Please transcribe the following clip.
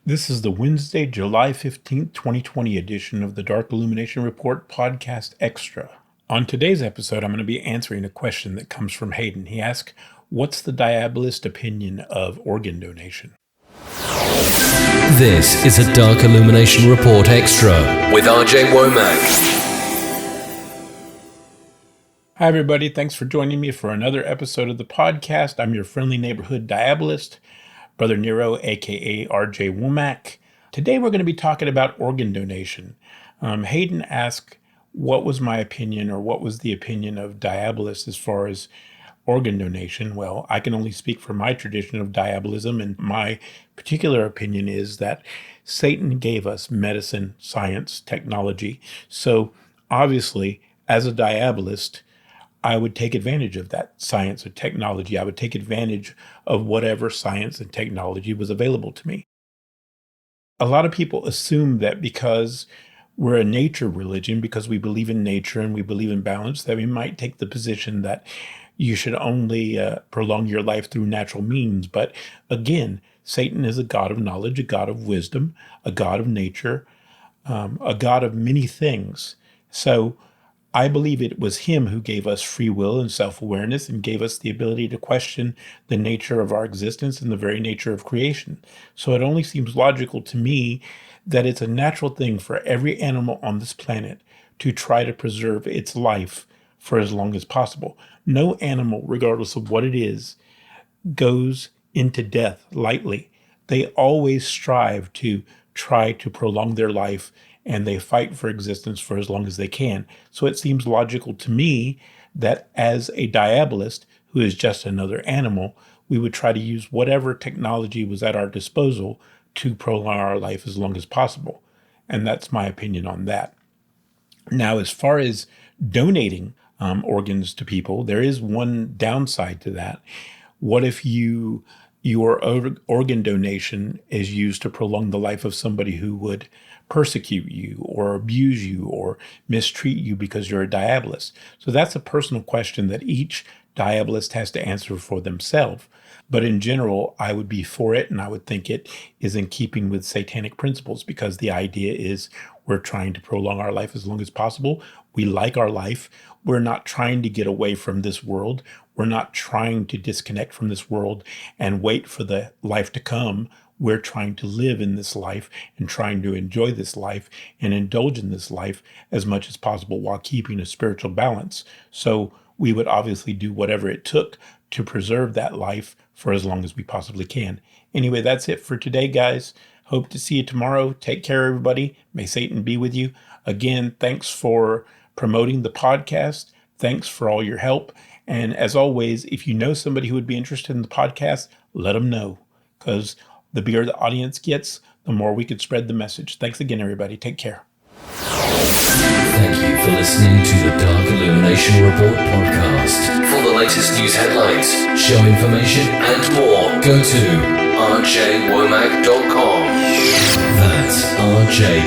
This is the Wednesday, July 15th, 2020 edition of the Dark Illumination Report Podcast Extra. On today's episode, I'm going to be answering a question that comes from Hayden. He asked, what's the Diabolist opinion of organ donation? This is a Dark Illumination Report Extra with RJ Womack. Hi, everybody. Thanks for joining me for another episode of the podcast. I'm your friendly neighborhood Diabolist, Brother Nero, a.k.a. RJ Womack. Today, we're going to be talking about organ donation. Hayden asked what was my opinion, or what was the opinion of Diabolists as far as organ donation. Well, I can only speak for my tradition of Diabolism, and my particular opinion is that Satan gave us medicine, science, technology. So obviously, as a Diabolist, I would take advantage of that science or technology. I would take advantage of whatever science and technology was available to me. A lot of people assume that because we're a nature religion, because we believe in nature and we believe in balance, that we might take the position that you should only prolong your life through natural means. But again, Satan is a God of knowledge, a God of wisdom, a God of nature, a God of many things. So I believe it was him who gave us free will and self-awareness and gave us the ability to question the nature of our existence and the very nature of creation. So it only seems logical to me that it's a natural thing for every animal on this planet to try to preserve its life for as long as possible. No animal, regardless of what it is, goes into death lightly. They always strive to try to prolong their life, and they fight for existence for as long as they can. So it seems logical to me that as a Diabolist, who is just another animal, we would try to use whatever technology was at our disposal to prolong our life as long as possible. And that's my opinion on that. Now, as far as donating organs to people, there is one downside to that. What if your organ donation is used to prolong the life of somebody who would persecute you or abuse you or mistreat you because you're a Diabolist? So that's a personal question that each Diabolist has to answer for themselves. But in general, I would be for it, and I would think it is in keeping with satanic principles, because the idea is we're trying to prolong our life as long as possible. We like our life. We're not trying to get away from this world. We're not trying to disconnect from this world and wait for the life to come. We're trying to live in this life and trying to enjoy this life and indulge in this life as much as possible while keeping a spiritual balance. So we would obviously do whatever it took to preserve that life for as long as we possibly can. Anyway, that's it for today, guys. Hope to see you tomorrow. Take care, everybody. May Satan be with you. Again, thanks for promoting the podcast. Thanks for all your help. And as always, if you know somebody who would be interested in the podcast, let them know, because the bigger the audience gets, the more we could spread the message. Thanks again, everybody. Take care. Thank you for listening to the Dark Illumination Report podcast. For the latest news headlines, show information, and more, go to rjwomack.com. That's RJWOMACK.